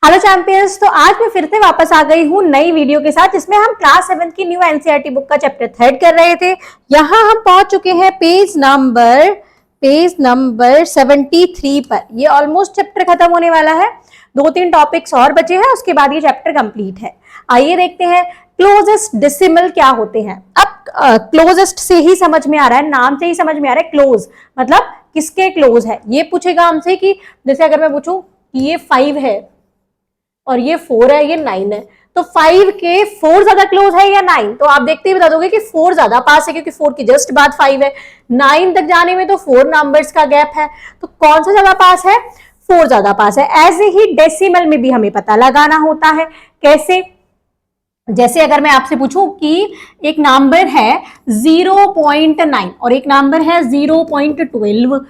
Hello champions, तो आज मैं फिर से वापस आ गई हूँ नई वीडियो के साथ, जिसमें हम क्लास 7 की न्यू एनसीईआरटी बुक का चैप्टर 3 कर रहे थे। यहाँ हम पहुंच चुके हैं पेज नंबर 73 पर। ये ऑलमोस्ट चैप्टर खत्म होने वाला है, 2-3 टॉपिक्स और बचे हैं, उसके बाद ये चैप्टर कंप्लीट है। आइए देखते हैं क्लोजेस्ट डेसिमल क्या होते हैं। अब क्लोजेस्ट से ही समझ में आ रहा है, नाम से ही समझ में आ रहा है क्लोज मतलब किसके क्लोज है। ये पूछेगा हमसे कि जैसे अगर मैं पूछूं कि ये 5 है और ये 4 है, ये 9 है, तो 5 के 4 ज्यादा क्लोज है या 9? तो आप देखते ही बता दोगे कि 4 ज्यादा पास है, क्योंकि 4 की जस्ट बाद 5 है। 9 तक जाने में तो 4 नंबर्स का गैप है, तो कौन सा ज्यादा पास है? 4 ज्यादा पास है। ऐसे ही डेसिमल में भी हमें पता लगाना होता है। कैसे? जैसे अगर मैं आपसे पूछूं कि एक नंबर है 0.9 और एक नंबर है 0.12,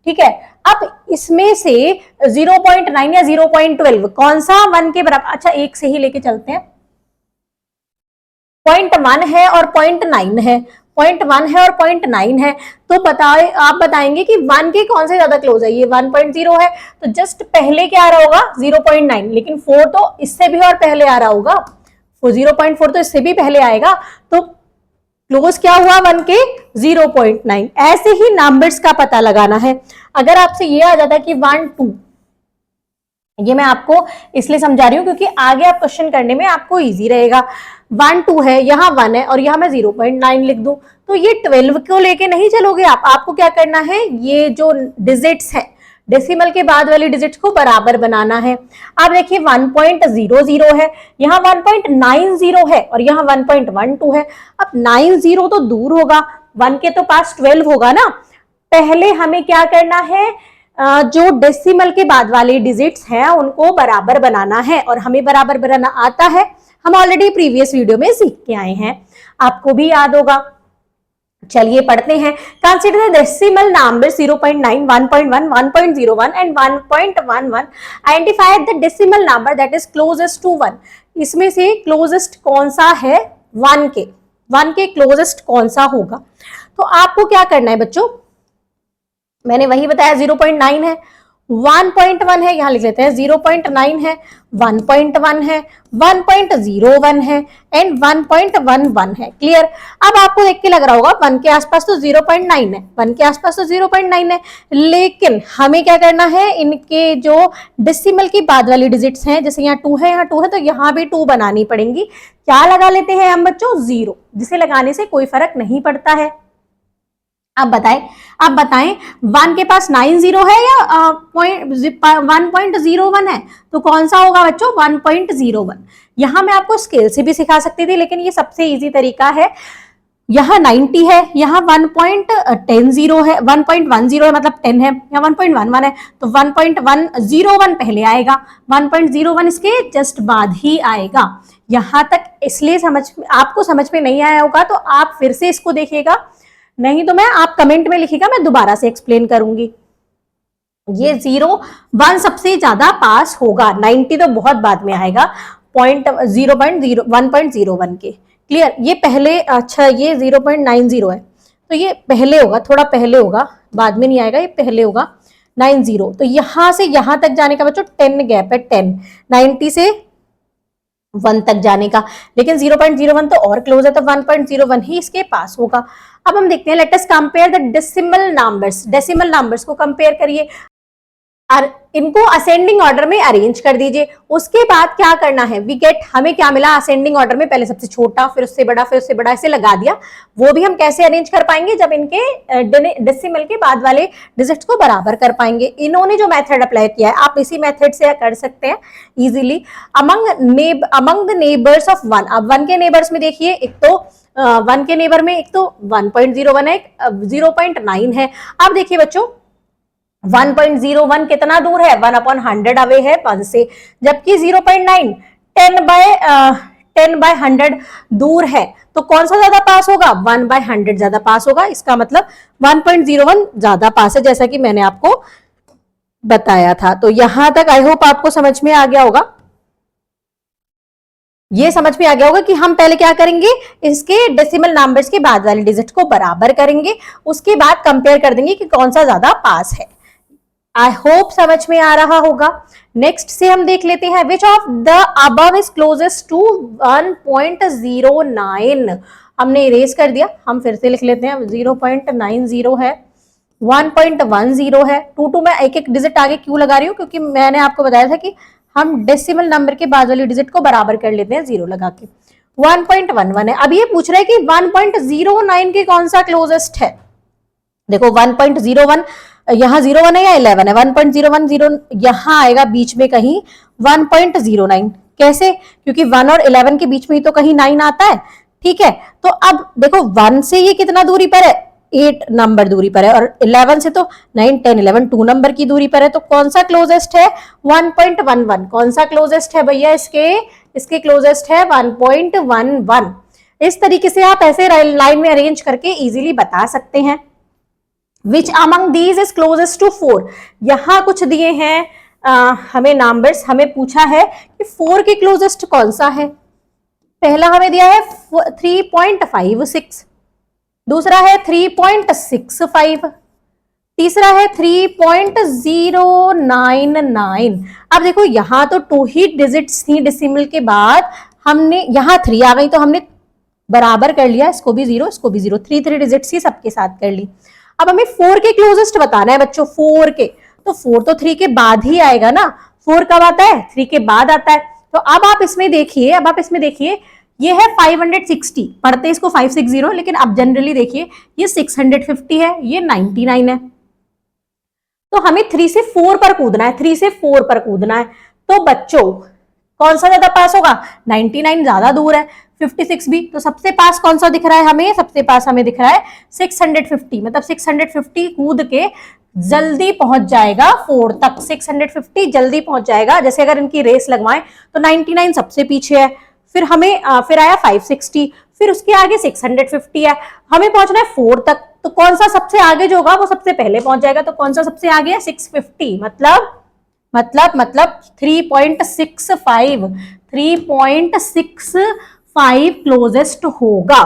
ठीक है। अब इसमें से 0.9 या 0.12 कौन सा 1 के बराबर? अच्छा, एक से ही लेके चलते हैं। 0.1 है और 0.9 है, 0.1 है और 0.9 है, तो आप बताएंगे कि 1 के कौन से ज्यादा क्लोज है। ये 1.0 है, तो जस्ट पहले क्या आ रहा होगा? 0.9, लेकिन 4 तो इससे भी और पहले आ रहा होगा। 0.4 तो इससे भी पहले आएगा, तो क्लोज क्या हुआ 1 के? 0.9। ऐसे ही नंबर्स का पता लगाना है। अगर आपसे ये आ जाता कि 1, 2, ये मैं आपको इसलिए समझा रही हूं क्योंकि आगे आप क्वेश्चन करने में आपको इजी रहेगा। 1, 2 है, यहाँ 1 है और यहाँ मैं 0.9 लिख दूं, तो ये 12 को लेके नहीं चलोगे आप। आपको क्या करना है? ये जो डिजिट्स है, डेसिमल के बाद वाली डिजिट्स को बराबर बनाना है। आप देखिए 1.00 है, यहाँ 1.90 है और यहाँ 1.12 है। अब 90 तो दूर होगा, 1 के तो पास 12 होगा ना। पहले हमें क्या करना है? जो डेसिमल के बाद वाले डिजिट्स हैं उनको बराबर बनाना है, और हमें बराबर बनाना आता है। हम ऑलरेडी प्रीवियस वीडियो में सीख के आए हैं, आपको भी याद होगा। चलिए पढ़ते हैं। Consider the decimal number 0.9, 1.1, 1.01 and 1.11। Identify the decimal number that is closest to 1। इसमें से क्लोजेस्ट कौन सा है? 1 के क्लोजेस्ट कौन सा होगा? तो आपको क्या करना है बच्चों? मैंने वही बताया, 0.9 है, 1.1 है, यहां लिख लेते हैं 0.9 है, 1.1 है, 1.01 है एंड 1.11 है। क्लियर? अब आपको देख के लग रहा होगा 1 के आसपास तो 0.9 है, 1 के आसपास तो 0.9 है, लेकिन हमें क्या करना है? इनके जो डेसिमल की बाद वाली डिजिट्स हैं, जैसे यहाँ 2 है, यहाँ 2 है, तो यहाँ भी 2 बनानी पड़ेंगी। क्या लगा लेते हैं हम बच्चों? 0, जिसे लगाने से कोई फर्क नहीं पड़ता है। अब बताएं 1 के पास 90 है या 1.01 है, तो कौन सा होगा बच्चों? 1.01। यहां मैं आपको स्केल से भी सिखा सकती थी, लेकिन ये सबसे इजी तरीका है। यहाँ 90 है, यहाँ 1.10 है, 1.10 है मतलब 10 है, यहाँ 1.11 है, तो 1.101 पहले आएगा, 1.01 इसके जस्ट बाद ही आएगा। यहां तक इसलिए आपको समझ में नहीं आया होगा तो आप फिर से इसको देखिएगा, नहीं तो आप कमेंट में लिखिएगा, मैं दोबारा से एक्सप्लेन करूंगी। ये 0.1 सबसे ज्यादा पास होगा, 90 तो बहुत बाद में आएगा, 1.01 के। क्लियर? ये पहले, अच्छा ये 0.90 है, तो ये पहले होगा, थोड़ा पहले होगा, बाद में नहीं आएगा, ये पहले होगा 90। तो यहां से यहां तक जाने का बच्चों 10 गैप है, 10, 90 से 1 तक जाने का, लेकिन 0.01 तो और क्लोज है, तो 1.01 ही इसके पास होगा। अब हम देखते हैं, let us compare the decimal numbers. Decimal numbers को कंपेयर करिए और इनको असेंडिंग ऑर्डर में अरेंज कर दीजिए। उसके बाद क्या करना है? हमें क्या मिला असेंडिंग ऑर्डर में? पहले सबसे छोटा, फिर उससे बड़ा, फिर उससे बड़ा, ऐसे लगा दिया। वो भी हम कैसे अरेंज कर पाएंगे? जब इनके डेसिमल के बाद वाले डिजिट्स को बराबर कर पाएंगे। इन्होंने जो मेथड अप्लाई किया है, आप इसी मेथड से कर सकते हैं easily. Among the neighbours of 1। अब 1 के नेबर्स में देखिए, एक तो 1 के नेबर में एक तो 1.01 है, 0.9 है। अब देखिए बच्चों 1.01 कितना दूर है? 1/100 अवे है 1 से, जबकि 0.9 10/100 दूर है। तो कौन सा ज्यादा पास होगा? 1/100 ज्यादा पास होगा। इसका मतलब 1.01 ज्यादा पास है, जैसा कि मैंने आपको बताया था। तो यहां तक आई होप आपको समझ में आ गया होगा। ये समझ में आ गया होगा कि हम पहले क्या करेंगे? इसके डेसिमल नंबर्स के बाद वाले डिजिट को बराबर करेंगे, उसके बाद कंपेयर कर देंगे कि कौन सा ज्यादा पास है। आई होप समझ में आ रहा होगा। नेक्स्ट से हम देख लेते हैं which of the above is closest to 1.09। हमने इरेज कर दिया, हम फिर से लिख लेते हैं 0.90 है, 1.10 है। 2 में एक एक डिजिट आगे क्यों लगा रही हूँ, क्योंकि मैंने आपको बताया था कि हम डेसिमल नंबर के बाद वाली डिजिट को बराबर कर लेते हैं जीरो लगा के। 1.11 है। अब ये पूछ रहा है कि 1.09 के कौन सा क्लोजेस्ट है। देखो 1.01 यहाँ 01 है या 11 है, 1.010 यहाँ आएगा बीच में कहीं 1.09। कैसे? क्योंकि 1 और 11 के बीच में ही तो कहीं 9 आता है। ठीक है, तो अब देखो 1 से ये कितना दूरी पर है, 8 नंबर दूरी पर है, और 11 से तो 9 10 11 2 नंबर की दूरी पर है। तो कौन सा क्लोजेस्ट है? 1.11। कौन सा क्लोजेस्ट है भैया? इसके क्लोजेस्ट है 1.11। इस तरीके से आप ऐसे लाइन में अरेंज करके इजीली बता सकते हैं। Which among these is closest to 4? यहां कुछ दिए हैं हमें नंबर्स, हमें पूछा है कि 4 के क्लोजेस्ट कौन सा है। पहला हमें दिया है 3.56, दूसरा है 3.65, तीसरा है 3.099। अब देखो यहां तो 2 ही डिजिट्स थी डेसिमल के बाद, हमने यहां 3 आ गई तो हमने बराबर कर लिया, इसको भी 0 इसको भी 0, 3 डिजिट्स ही सबके साथ कर ली। अब हमें 4 के क्लोजेस्ट बताना है बच्चों, 4 के, तो 4 तो 3 के बाद ही आएगा ना। 4 कब आता है? 3 के बाद आता है। तो अब आप इसमें देखिए, ये है 560, पढ़ते इसको 560, लेकिन अब जनरली देखिए ये 650 है, ये 99 है। तो हमें 3 से 4 पर कूदना है, 3 से 4 पर कूदना है। तो बच्चों कौन सा ज्यादा पास होगा? 99 ज्यादा दूर है, 56 भी। तो सबसे पास कौन सा दिख रहा है हमें? सबसे पास हमें दिख रहा है 650, मतलब 650 कूद के जल्दी पहुंच जाएगा 4 तक। 650 जल्दी पहुंच जाएगा। जैसे अगर इनकी रेस लगवाएं तो 99 सबसे पीछे है, फिर हमें फिर आया 560, फिर उसके आगे 650 है, हमें पहुंचना है 4 तक। तो कौन सा सबसे आगे जो होगा वो सबसे पहले पहुंच जाएगा। तो कौन सा सबसे आगे है? 650, मतलब 3.65 क्लोजेस्ट होगा।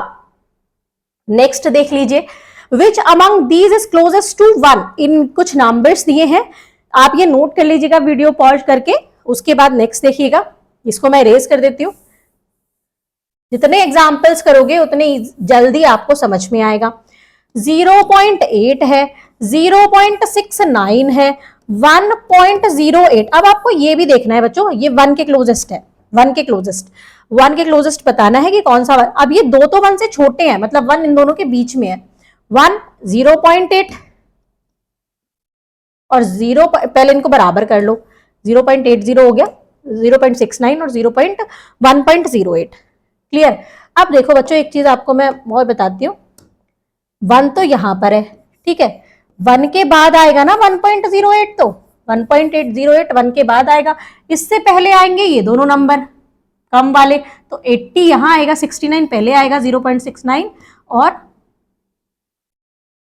नेक्स्ट देख लीजिए, which among these is closest to 1। इन कुछ नंबर्स दिए हैं, आप ये नोट कर लीजिएगा वीडियो पॉज करके, उसके बाद नेक्स्ट देखिएगा। इसको मैं इरेज कर देती हूँ। जितने एग्जाम्पल्स करोगे उतने जल्दी आपको समझ में आएगा। 0.8 है, 0.69 है, 1.08। अब आपको ये भी देखना है बच्चों, ये 1 के क्लोजेस्ट है, 1 के क्लोजेस्ट बताना है कि कौन सा। अब ये दो तो 1 से छोटे हैं, मतलब 1 इन दोनों के बीच में है। 1 0.8 और 0, पहले इनको बराबर कर लो, 0.80 हो गया, 0.69 और 1.08। क्लियर? अब देखो बच्चों, एक चीज आपको मैं और बताती हूँ। 1 तो यहां पर है, ठीक है, 1 के बाद आएगा ना 1.08, तो 1.808 1 के बाद आएगा। इससे पहले आएंगे ये दोनों नंबर कम वाले, तो 80 यहां आएगा, 69 पहले आएगा, 0.69 और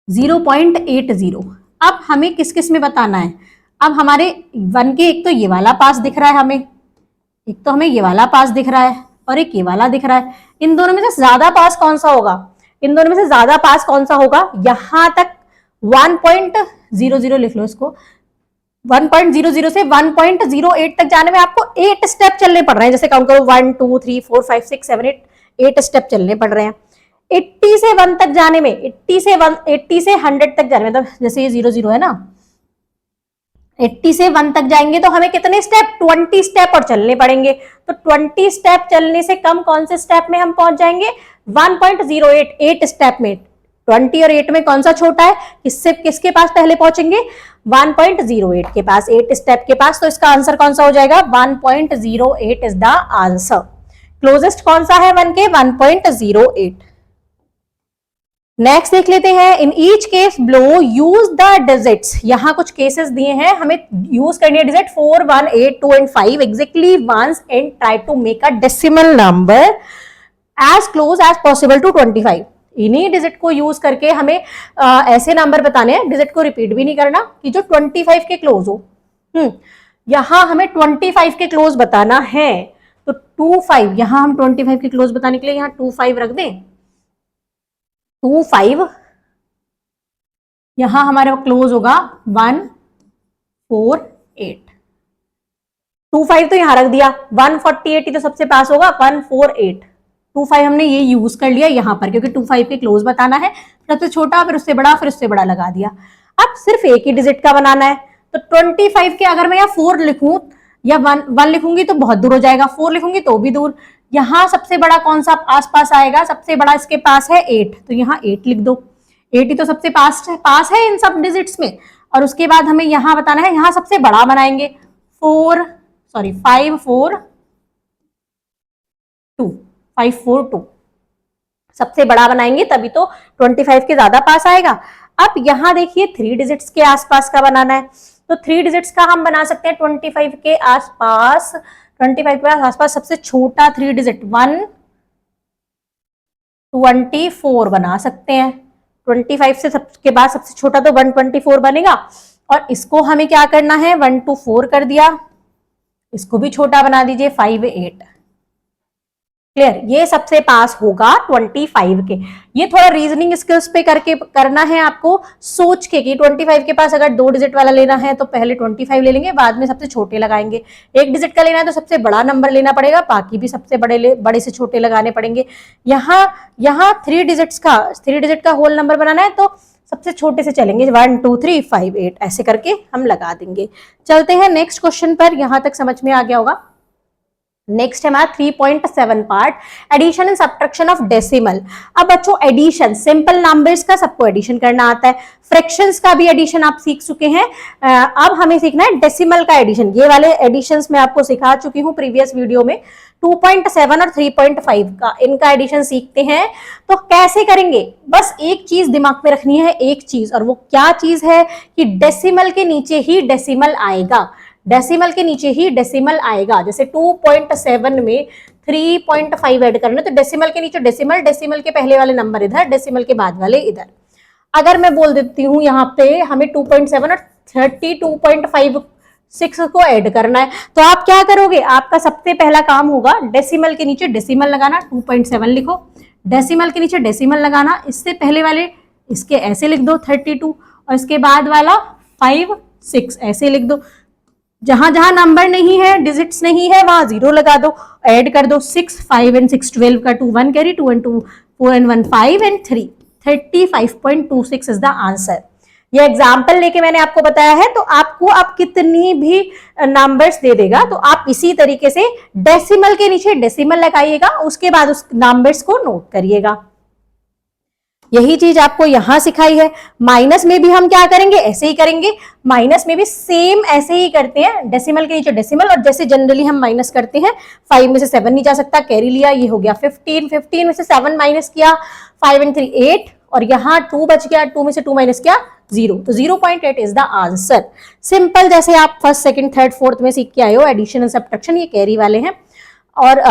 0.80। अब हमें किस किस में बताना है? अब हमारे 1 के एक तो ये वाला पास दिख रहा है हमें, एक तो हमें ये वाला पास दिख रहा है और एक ये वाला दिख रहा है। इन दोनों में से ज्यादा पास कौन सा होगा? इन दोनों में से ज्यादा पास कौन सा होगा? यहां तक 1.00 लिख लो इसको, 1.00 से 1.08 तक जाने में आपको 8 स्टेप चलने पड़ रहे हैं। जैसे काउंट करो 1 2 3 4 5 6 7 8 स्टेप चलने पड़ रहे हैं। 80 से 1 तक जाने में, 80 से 100 तक जाने में, मतलब जैसे ये 00 है ना, 80 से 1 तक जाएंगे तो हमें कितने स्टेप? 20 स्टेप और चलने पड़ेंगे। तो 20 स्टेप चलने से कम कौन से स्टेप में हम पहुंच जाएंगे? 1.08, 8 स्टेप में। 20 और 8 में कौन सा छोटा है? किसके पास पहले पहुंचेंगे? 1.08 के पास, 8 स्टेप के पास। तो इसका आंसर कौन सा हो जाएगा? 1.08 इज द आंसर। क्लोजेस्ट कौन सा है 1 के? 1.08। नेक्स्ट देख लेते हैं, in each case below use the digits. यहां कुछ केसेस दिए हैं, हमें यूज करनी है digit 4 1 8 2 and 5 exactly once and try to make a decimal number as close as possible to 25। इन्हीं डिजिट को यूज करके हमें ऐसे नंबर बताने हैं, डिजिट को रिपीट भी नहीं करना, कि जो 25 के क्लोज हो। यहां हमें 25 के क्लोज बताना है, तो 25, यहां हम 25 के क्लोज बताने के लिए यहां 25 रख दें। 25 यहां हमारा क्लोज होगा 1 148। 25 तो यहां रख दिया, 148 ही तो सबसे पास होगा, 148। 25 हमने ये यूज कर लिया यहां पर, क्योंकि 25 के क्लोज बताना है, सबसे छोटा फिर उससे बड़ा फिर उससे बड़ा लगा दिया। अब सिर्फ एक ही डिजिट का बनाना है, तो 25 के अगर मैं यहाँ 4 लिखूं या 1 लिखूंगी तो बहुत दूर हो जाएगा, 4 लिखूंगी तो भी दूर। यहाँ सबसे बड़ा कौन सा आसपास आएगा, सबसे बड़ा इसके पास है 8, तो यहाँ 8 लिख दो, 8 ही तो सबसे पास है इन सब डिजिट्स में। और उसके बाद हमें यहाँ बताना है, यहाँ सबसे बड़ा बनाएंगे 542 सबसे बड़ा बनाएंगे, तभी तो 25 के ज्यादा पास आएगा। अब यहां देखिए 3 डिजिट्स के आसपास का बनाना है, तो 3 डिजिट्स का हम बना सकते हैं 25 के आसपास। 25 के आसपास सबसे छोटा 3 डिजिट 124 बना सकते हैं। 25 से सबके बाद सबसे छोटा तो 124 बनेगा, और इसको हमें क्या करना है, 1 to 4 कर दिया, इसको भी छोटा बना दीजिए 58। क्लियर, ये सबसे पास होगा 25 के। ये थोड़ा रीजनिंग स्किल्स पे करके करना है आपको, सोच के कि 25 के पास अगर 2 डिजिट वाला लेना है तो पहले 25 ले लेंगे, बाद में सबसे छोटे लगाएंगे। 1 डिजिट का लेना है तो सबसे बड़ा नंबर लेना पड़ेगा, बाकी भी सबसे बड़े से छोटे लगाने पड़ेंगे। यहाँ 3 डिजिट का होल नंबर बनाना है तो सबसे छोटे से चलेंगे, 1 2 3 5 8 ऐसे करके हम लगा देंगे। चलते हैं नेक्स्ट क्वेश्चन पर, यहां तक समझ में आ गया होगा। नेक्स्ट है हमारा 3.7 part, addition and subtraction of decimal. अब बच्चों एडिशन, सिंपल नंबर्स का सबको एडिशन करना आता है, फ्रैक्शंस का भी एडिशन आप सीख चुके हैं। अब हमें सीखना है डेसिमल का एडिशन। ये वाले एडिशंस मैं आपको सिखा चुकी हूँ प्रीवियस वीडियो में। 2.7 और 3.5 का इनका एडिशन सीखते हैं, तो कैसे करेंगे, बस एक चीज दिमाग में रखनी है, एक चीज, और वो क्या चीज है कि डेसिमल के नीचे ही डेसिमल आएगा, डेसिमल के नीचे ही डेसिमल आएगा। जैसे 2.7 में 3.5 ऐड करना, तो डेसिमल के नीचे डेसिमल, डेसिमल के पहले वाले नंबर इधर, डेसिमल के बाद वाले इधर। अगर मैं बोल देती हूँ यहाँ पे हमें 2.7 और 32.56 को ऐड करना है, तो आप क्या करोगे, आपका सबसे पहला काम होगा डेसिमल के नीचे डेसिमल लगाना, 2.7 लिखो, डेसिमल के नीचे डेसिमल लगाना, इससे पहले वाले इसके ऐसे लिख दो 32, और इसके बाद वाला 5 6 ऐसे लिख दो। जहां जहां नंबर नहीं है, डिजिट्स नहीं है, वहां 0 लगा दो, ऐड कर दो 6 5 and 6 12 का 2 1 carry, 2 and 2 4 and 1 5 and 3 35.26 is the answer. ये एग्जाम्पल लेके मैंने आपको बताया है, तो आपको आप कितनी भी नंबर्स दे देगा तो आप इसी तरीके से डेसिमल के नीचे डेसिमल लगाइएगा, उसके बाद उस नंबर्स को नोट करिएगा। यही चीज आपको यहां सिखाई है। माइनस में भी हम क्या करेंगे, ऐसे ही करेंगे, माइनस में भी सेम ऐसे ही करते हैं, डेसिमल के नीचे डेसिमल, और जैसे जनरली हम माइनस करते हैं, 5 में से 7 नहीं जा सकता, कैरी लिया, ये हो गया 15, 15 में से 7 माइनस किया, 5 and 3 8, और यहाँ 2 बच गया, 2 में से 2 माइनस किया 0, तो 0.8 इज द आंसर। सिंपल, जैसे आप फर्स्ट सेकंड थर्ड फोर्थ में सीख के आए हो एडिशन एंड सब्ट्रैक्शन, ये कैरी वाले हैं, और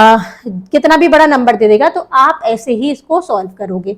कितना भी बड़ा नंबर दे देगा तो आप ऐसे ही इसको सॉल्व करोगे।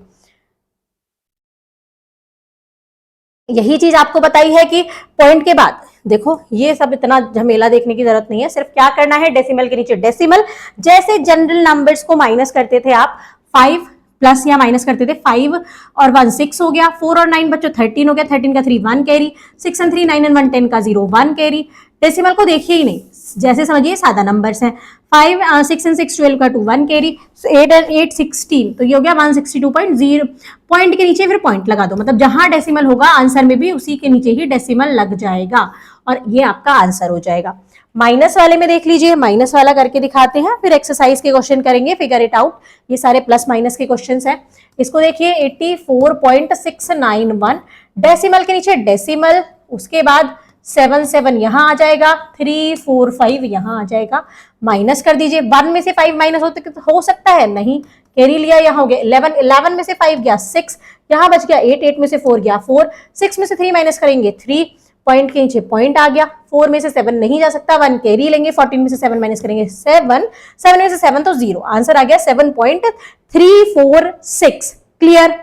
यही चीज आपको बताई है कि पॉइंट के बाद देखो, ये सब इतना झमेला देखने की जरूरत नहीं है, सिर्फ क्या करना है, डेसिमल के नीचे डेसिमल, जैसे जनरल नंबर्स को माइनस करते थे आप, 5 प्लस या माइनस करते थे, 5 और 1 6 हो गया, 4 और 9 बच्चों 13 हो गया, 13 का 3 1 कैरी, 6 and 3 9 and 1 10 का 0 1 कैरी। डेसिमल को देखिए ही नहीं, जैसे समझिए सादा नंबर्स हैं, 5 6 and 6 12 का 2 1 कैरी, 8 and 8 16, तो ये हो गया 162.0, पॉइंट के नीचे फिर पॉइंट लगा दो, मतलब जहां डेसिमल होगा आंसर में भी उसी के नीचे ही डेसिमल लग जाएगा, और ये आपका आंसर हो जाएगा। माइनस वाले में देख लीजिए, माइनस वाला करके दिखाते हैं, फिर एक्सरसाइज के क्वेश्चन करेंगे, फिगर इट आउट। ये सारे प्लस माइनस के क्वेश्चंस हैं। इसको देखिए 84.691, डेसिमल के नीचे डेसिमल, उसके बाद 7 7 यहाँ आ जाएगा, 3 4 5 यहाँ आ जाएगा, माइनस कर दीजिए। 1 में से 5 माइनस हो सकता है, नहीं, कैरी लिया, यहाँ हो गया 11, 11 में से 5 गया 6, यहाँ बच गया 8, 8 में से 4 गया 4, 6 में से 3 माइनस करेंगे 3, पॉइंट के नीचे पॉइंट आ गया, 4 में से 7 नहीं जा सकता, 1 कैरी लेंगे, 14 में से 7 माइनस करेंगे 7, 7 में से 7 तो 0, आंसर आ गया 7.346। क्लियर।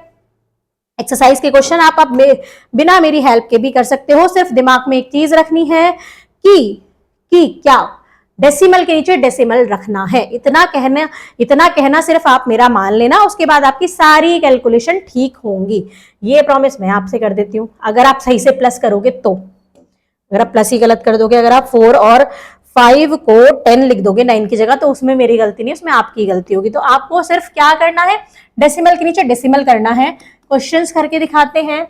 एक्सरसाइज के क्वेश्चन आप बिना मेरी हेल्प के भी कर सकते हो, सिर्फ दिमाग में एक चीज रखनी है कि क्या डेसिमल के नीचे डेसिमल रखना है, इतना कहना सिर्फ आप मेरा मान लेना, उसके बाद आपकी सारी कैलकुलेशन ठीक होंगी, ये प्रॉमिस मैं आपसे कर देती हूँ, अगर आप सही से प्लस करोगे तो। अगर आप प्लस ही गलत कर दोगे, अगर आप 4 और 5 को 10 लिख दोगे 9 की जगह, तो उसमें मेरी गलती नहीं, उसमें आपकी गलती होगी। तो आपको सिर्फ क्या करना है, डेसिमल के नीचे डेसिमल करना है। क्वेश्चंस करके दिखाते हैं।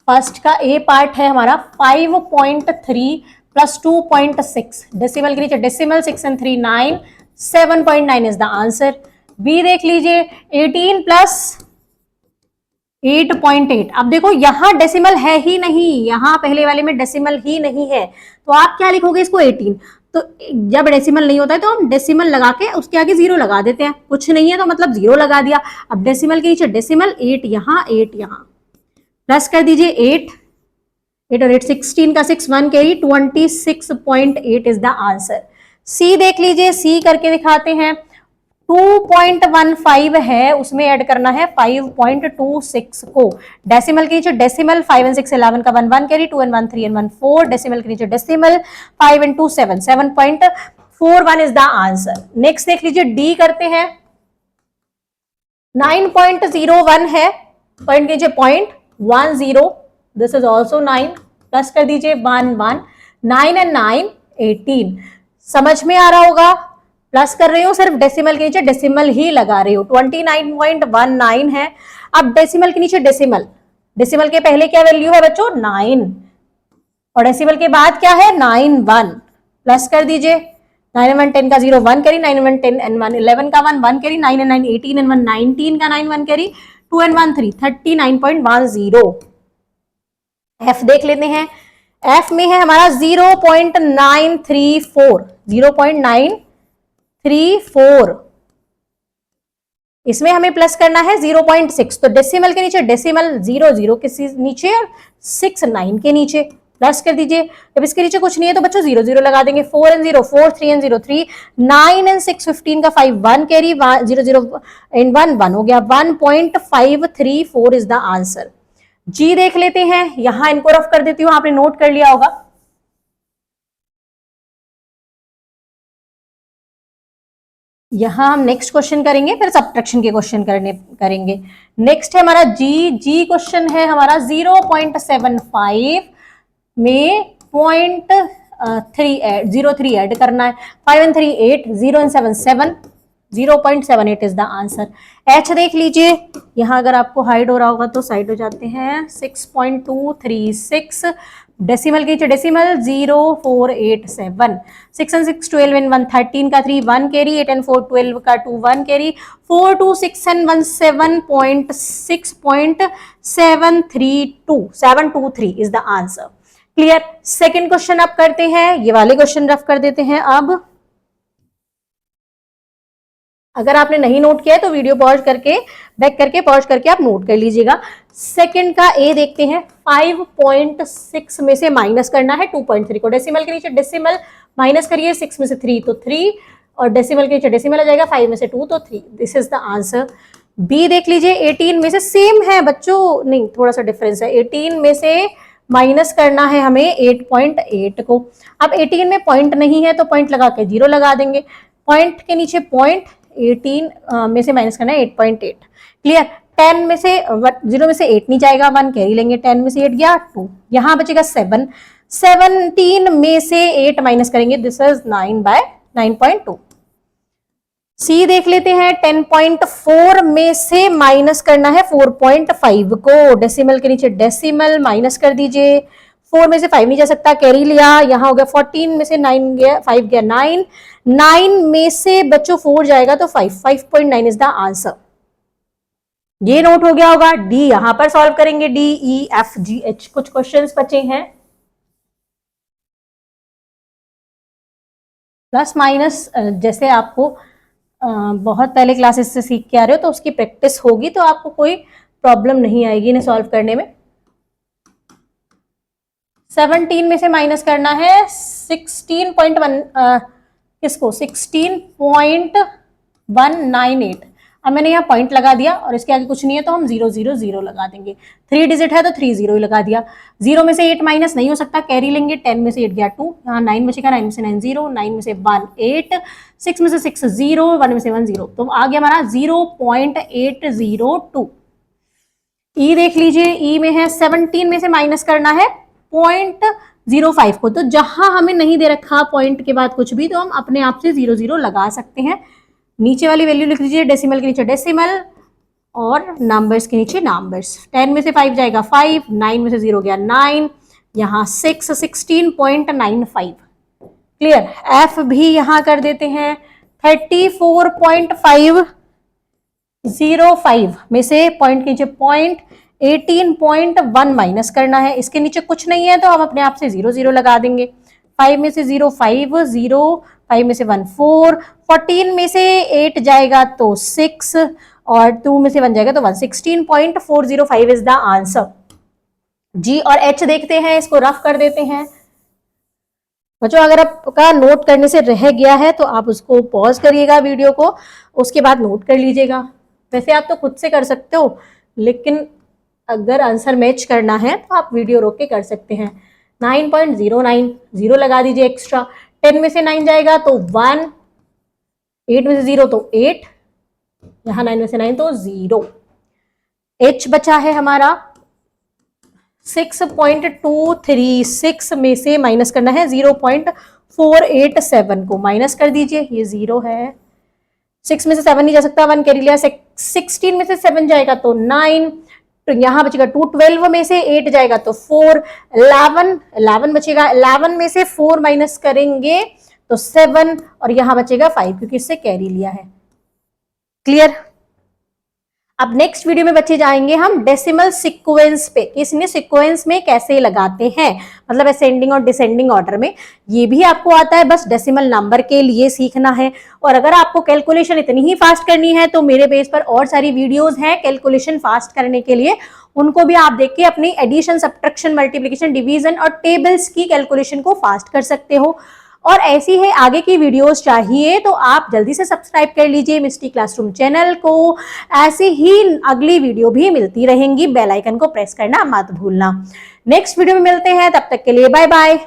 फर्स्ट का ए पार्ट है हमारा 5.3 प्लस 2.6, डेसिमल के नीचे decimal, 6 and 3 9, 7.9 is the answer. B देख लीजिए 18 प्लस 8.8। अब देखो यहां डेसिमल है ही नहीं, यहां पहले वाले में डेसिमल ही नहीं है, तो आप क्या लिखोगे इसको 18। तो जब डेसिमल नहीं होता है तो हम डेसिमल लगा के उसके आगे 0 लगा देते हैं, कुछ नहीं है तो मतलब 0 लगा दिया। अब डेसिमल के नीचे डेसिमल, 8 यहां 8 यहां, प्लस कर दीजिए 8 और 8 16 का 6 1 कैरी, 26.8 इज द आंसर। सी देख लीजिए, सी करके दिखाते हैं। 2.15 है, उसमें ऐड करना है 5.26 को। डेसिमल के नीचे डेसिमल, 5 and 6 11 का 1 1 कैरी, 2 and 1 3 and 1 4, डेसिमल के नीचे decimal, 5 and 2 7, 7.41 is the answer. Next देख लीजिए, डी करते हैं। 9.01 है, पॉइंट के नीचे 0.10, दिस इज ऑल्सो 9, प्लस कर दीजिए 1 1, 9 and 9 18। समझ में आ रहा होगा, प्लस कर रही हूं, सिर्फ डेसिमल के नीचे डेसिमल ही लगा रही हूं। 29.19 है। अब डेसिमल के नीचे डेसिमल, डेसिमल के पहले क्या वैल्यू है बच्चों 9, और डेसिमल के बाद क्या है 9 1, प्लस कर दीजिए 9 and 1 10 का 0 1 कैरी, 9 and 1 10 and 1 11 का 1 1 कैरी, 9 and 9 18 and 1 19 का 9 1 कैरी, 2 and 1 3 39.10। एफ देख लेते हैं। एफ में है हमारा 0.934, 0.934, इसमें हमें प्लस करना है 0.6। तो डेसिमल के नीचे डेसिमल, 0 0 के नीचे और 6 9 के नीचे, प्लस कर दीजिए। जब इसके नीचे कुछ नहीं है तो बच्चों 0 0 लगा देंगे। 4 and 0 4, 3 and 0 3, 9 and 6 15 का 5 1 कैरी, 0 0 and 1 1 हो गया, 1.534 इज द आंसर। जी देख लेते हैं, यहां इनको रफ कर देती हूं, आपने नोट कर लिया होगा। यहां हम नेक्स्ट क्वेश्चन करेंगे, फिर सब्ट्रैक्शन के क्वेश्चन करेंगे। नेक्स्ट है हमारा जी। जी क्वेश्चन है हमारा 0.75 में 0.03 ऐड करना है। 5 and 3 8, 0 and 7 7, 0.78 is the answer. H देख लीजिए, यहां अगर आपको हाइड हो रहा होगा तो साइड हो जाते हैं। 6.236, डेसिमल के नीचे डेसिमल, 0487, 6 and 6 12 and 1 13 का 3 1 कैरी, 8 and 4 12 का 2 1 carry, 4 2 6 and 1 7.23 is the answer. Clear. Second question अब करते हैं, ये वाले क्वेश्चन रफ कर देते हैं। अब अगर आपने नहीं नोट किया है तो वीडियो पॉज करके, बैक करके पॉज करके आप नोट कर लीजिएगा। सेकंड का ए देखते हैं। 5.6 में से माइनस करना है 2.3 को। डेसिमल के नीचे डेसिमल, माइनस करिए 6 में से 3 तो 3, और डेसिमल के नीचे डेसिमल आ जाएगा, 5 में से 2 तो 3। This is the answer. B देख लीजिए, 18 में से सेम है बच्चों, नहीं थोड़ा सा डिफरेंस है। 18 में से माइनस करना है हमें 8.8 को। अब 18 में पॉइंट नहीं है तो पॉइंट लगा के 0 लगा देंगे। पॉइंट के नीचे पॉइंट, 18 में से माइनस करना है 8.8। क्लियर। 10 में से 0 में से 8 नहीं जाएगा, 1 कैरी लेंगे, 10 में से 8 गया 2, यहां बचेगा 7। 17 में से 8 माइनस करेंगे, दिस इज 9/9.2। सी देख लेते हैं। 10.4 में से माइनस करना है 4.5 को। डेसिमल के नीचे डेसिमल, माइनस कर दीजिए। 4 में से 5 नहीं जा सकता, कैरी लिया, यहां हो गया 14 में से 9 गया, 5 गया 9, 9 में से बच्चों 4 जाएगा तो 5.9 इज द आंसर। ये नोट हो गया होगा। डी यहां पर सॉल्व करेंगे, D E F G H. कुछ क्वेश्चंस बचे हैं, प्लस माइनस जैसे आपको बहुत पहले क्लासेस से सीख के आ रहे हो तो उसकी प्रैक्टिस होगी तो आपको कोई प्रॉब्लम नहीं आएगी इन्हें सॉल्व करने में। 17 में से माइनस करना है 16.1 किसको, 16.198। अब मैंने यहाँ पॉइंट लगा दिया और इसके आगे कुछ नहीं है तो हम 0 0 0 लगा देंगे। 3 डिजिट है तो 3 0 ही लगा दिया। 0 में से 8 माइनस नहीं हो सकता, कैरी लेंगे। 10 में से 8 गया 2, यहाँ 9 बचेगा, 9 में से 9 0, 9 में से 1 8, 6 में से 6 0, 1 में से 1 0, तो आ गया हमारा 0.802। ई देख लीजिए, ई में है 17 में से माइनस करना है 0.05 को, तो जहां हमें नहीं दे रखा पॉइंट के बाद कुछ भी, तो हम अपने आप से 0 लगा सकते हैं। नीचे वाली वैल्यू लिख लीजिए, डेसिमल के नीचे डेसिमल और नंबर्स के नीचे नंबर्स। 10 में से 5 जाएगा 5, 9 में से 0 गया 9, यहाँ 6 16.95। क्लियर। एफ भी यहां कर देते हैं 34.505 में से पॉइंट के नीचे पॉइंट 18.1 माइनस करना है। इसके नीचे कुछ नहीं है तो हम अपने आप से 0 लगा देंगे। 5 में से 0 5 0, 5 में से 1 4, 14 में से 8 जाएगा तो 6 और 2 में से 1 जाएगा तो 1। 16.405 इज द आंसर। जी और एच देखते हैं, इसको रफ कर देते हैं। बच्चों अगर आपका नोट करने से रह गया है तो आप उसको पॉज करिएगा वीडियो को, उसके बाद नोट कर लीजिएगा। वैसे आप तो खुद से कर सकते हो, लेकिन अगर आंसर मैच करना है तो आप वीडियो रोक के कर सकते हैं। 9.09, 0 लगा दीजिए एक्स्ट्रा। 10 में से 9 जाएगा तो 1, 8 में से 0 तो 8, यहाँ 9 में से 9 तो 0। H बचा है हमारा 6.236 में से माइनस करना है 0.487 को, माइनस कर दीजिए, ये 0 है। 6 में से 7 नहीं जा सकता, 1 कैरी लिया। 16 में से 7 जाएगा तो 9, तो यहां बचेगा 2। 12 में से 8 जाएगा तो 4, 11 बचेगा। 11 में से 4 माइनस करेंगे तो 7 और यहां बचेगा 5 क्योंकि इससे कैरी लिया है। क्लियर। अब नेक्स्ट वीडियो में बच्चे जाएंगे हम डेसिमल सीक्वेंस पे, कि इसने सीक्वेंस में कैसे लगाते हैं, मतलब असेंडिंग और डिसेंडिंग ऑर्डर में। ये भी आपको आता है, बस डेसिमल नंबर के लिए सीखना है। और अगर आपको कैलकुलेशन इतनी ही फास्ट करनी है तो मेरे पेज पर और सारी वीडियोस हैं कैलकुलेशन फास्ट करने के लिए, उनको भी आप देख के अपनी एडिशन, सब्ट्रैक्शन, मल्टीप्लिकेशन, डिवीजन और टेबल्स की कैलकुलेशन को फास्ट कर सकते हो। और ऐसी है आगे की वीडियोस चाहिए तो आप जल्दी से सब्सक्राइब कर लीजिए मिस्टी क्लासरूम चैनल को। ऐसी ही अगली वीडियो भी मिलती रहेंगी, बेल आइकन को प्रेस करना मत भूलना। नेक्स्ट वीडियो में मिलते हैं, तब तक के लिए बाय बाय।